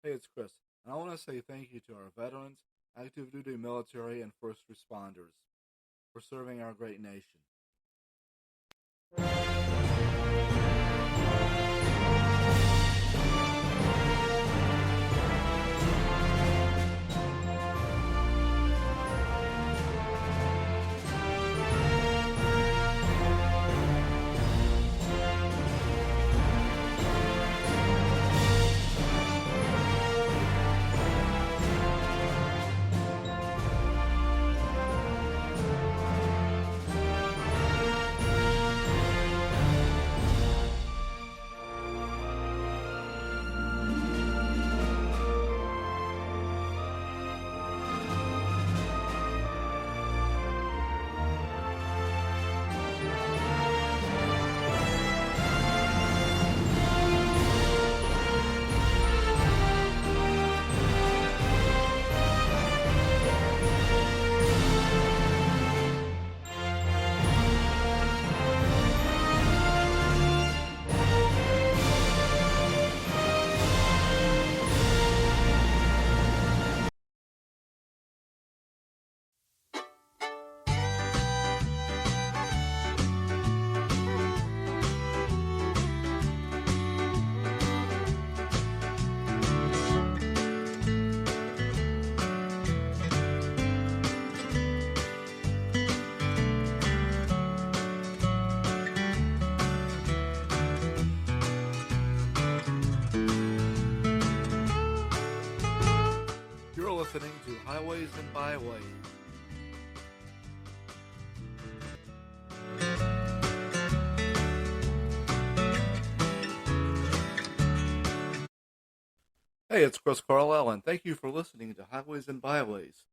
Hey, it's Chris, and I want to say thank you to our veterans, active duty military, and first responders for serving our great nation. You're listening to Highways and Byways. Hey, it's Chris Carlisle, and thank you for listening to Highways and Byways.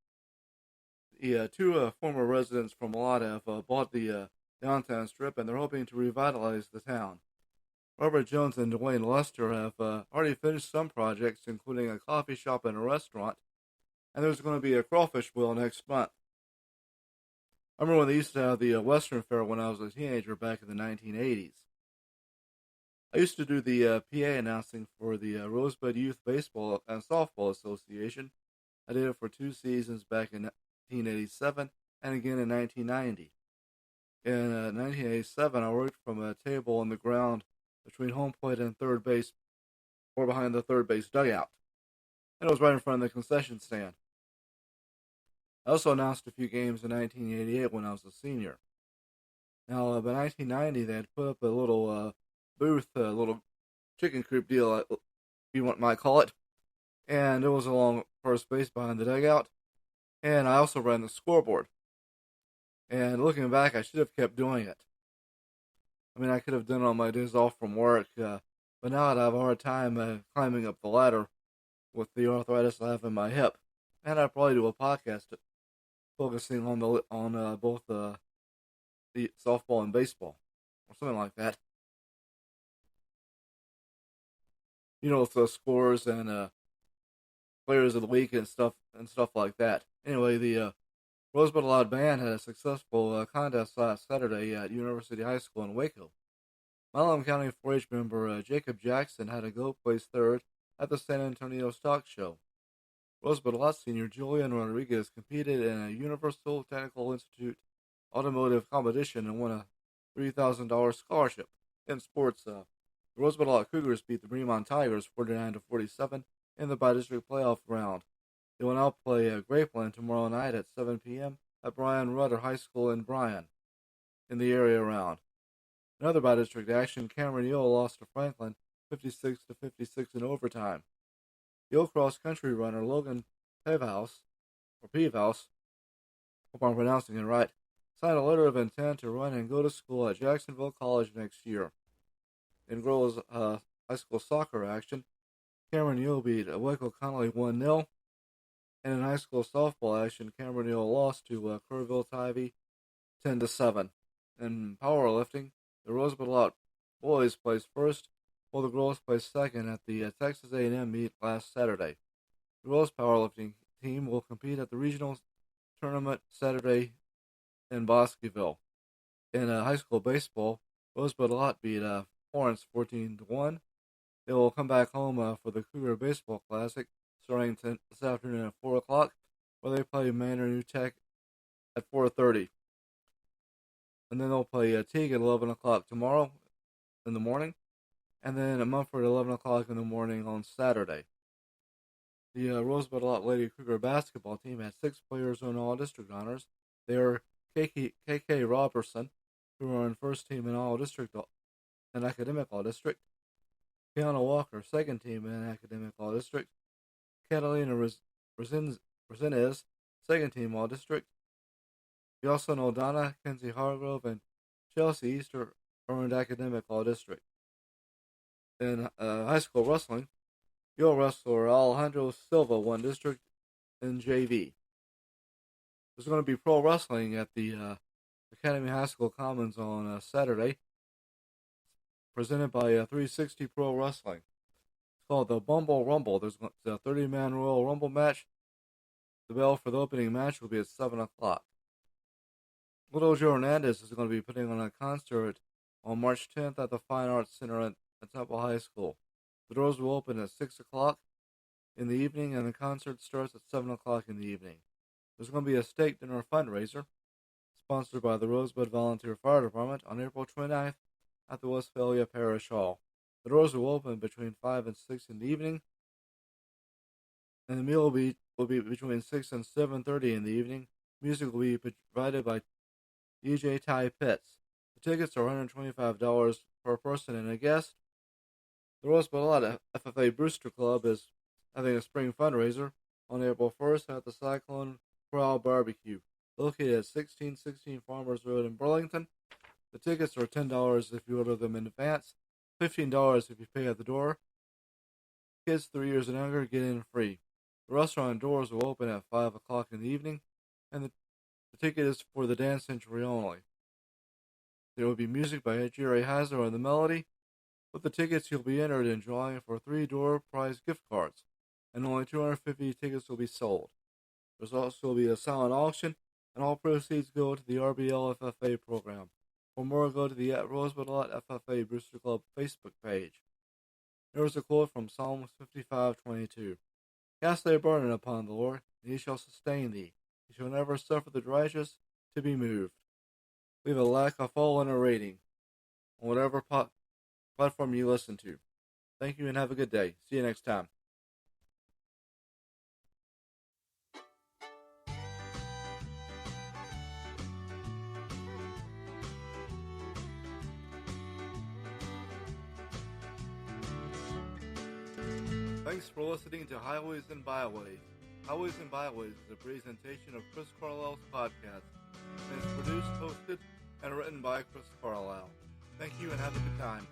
The two former residents from Lott have bought the downtown strip, and they're hoping to revitalize the town. Robert Jones and Dwayne Lester have already finished some projects, including a coffee shop and a restaurant, and there's going to be a crawfish boil next month. I remember when they used to have the Western Fair when I was a teenager back in the 1980s. I used to do the PA announcing for the Rosebud Youth Baseball and Softball Association. I did it for 2 seasons back in 1987 and again in 1990. In 1987, I worked from a table on the ground between home plate and third base, or behind the third base dugout, and it was right in front of the concession stand. I also announced a few games in 1988 when I was a senior. Now, by 1990, they had put up a little booth, a little chicken coop deal, you might call it, and it was along first base behind the dugout, and I also ran the scoreboard. And looking back, I should have kept doing it. I mean, I could have done it on my days off from work, but now I'd have a hard time climbing up the ladder with the arthritis I have in my hip. And I'd probably do a podcast focusing on both the softball and baseball, or something like that. You know, with the scores and players of the week and stuff like that. Anyway, the Rosebud-Lottcougars band had a successful contest last Saturday at University High School in Waco. Milam County 4-H member Jacob Jackson had a go place third at the San Antonio Stock Show. Rosebud-Lott senior Julian Rodriguez competed in a Universal Technical Institute automotive competition and won a $3,000 scholarship. In sports, the Rosebud-Lottcougars beat the Fremont Tigers 49-47 in the bi-district playoff round. They will now play Grapeland tomorrow night at 7 p.m. at Bryan Rudder High School in Bryan, in the area around. Another bi-district action, Cameron Yule lost to Franklin 56-56 in overtime. Yule cross-country runner Logan Pevehouse, hope I'm pronouncing it right, signed a letter of intent to run and go to school at Jacksonville College next year. In girls high school soccer action, Cameron Yule beat Waco Connolly 1-0. And in high school softball action, Cameron Yule lost to Kerrville Tivy 10-7. In powerlifting, the Rosebud-Lott boys placed first, while the girls placed second at the Texas A&M meet last Saturday. The girls powerlifting team will compete at the regional tournament Saturday in Bosqueville. In high school baseball, Rosebud-Lott beat Florence 14-1. They will come back home for the Cougar Baseball Classic starting this afternoon at 4 o'clock, where they play Manor New Tech at 4:30. And then they'll play Teague at 11 o'clock tomorrow in the morning, and then at Mumford at 11 o'clock in the morning on Saturday. The Rosebud-Lott Lady Cougar basketball team has 6 players on All-District honors. They are KK Robertson, who are on first team in All-District and Academic All-District. Kiana Walker, second team in Academic All-District. Catalina Resenez, second team All-District. You also know Donna, Kenzie Hargrove, and Chelsea Easter earned Academic All-District. In high school wrestling, Yo wrestler Alejandro Silva won district in JV. There's going to be pro wrestling at the Academy High School Commons on Saturday, presented by 360 Pro Wrestling. It's called the Bumble Rumble. There's a 30-man Royal Rumble match. The bell for the opening match will be at 7 o'clock. Little Joe Hernandez is going to be putting on a concert on March 10th at the Fine Arts Center at Temple High School. The doors will open at 6 o'clock in the evening, and the concert starts at 7 o'clock in the evening. There's going to be a steak dinner fundraiser sponsored by the Rosebud Volunteer Fire Department on April 29th at the Westphalia Parish Hall. The doors will open between 5 and 6 in the evening, and the meal will be between 6 and 7:30 in the evening. Music will be provided by DJ Ty Pitts. The tickets are $125 per person and a guest. The Rosebud-Lott FFA Brewster Club is having a spring fundraiser on April 1st at the Cyclone Corral Barbecue, located at 1616 Farmers Road in Burlington. The tickets are $10 if you order them in advance, $15 if you pay at the door. Kids 3 years and younger get in free. The restaurant doors will open at 5 o'clock in the evening, and the ticket is for the dance century only. There will be music by Jerry Heiser on the melody. With the tickets, you'll be entered in drawing for 3 door prize gift cards, and only 250 tickets will be sold. There's also be a silent auction, and all proceeds go to the RBL FFA program. For more, go to the Rosebud-Lott FFA Brewster Club Facebook page. There is a quote from Psalms 55:22. Cast thy burden upon the Lord, and he shall sustain thee. He shall never suffer the righteous to be moved. Leave a like, a follow, and a rating on whatever platform you listen to. Thank you and have a good day. See you next time. Thanks for listening to Highways and Byways. Highways and Byways is a presentation of Chris Carlisle's podcast, and it's produced, hosted, and written by Chris Carlisle. Thank you and have a good time.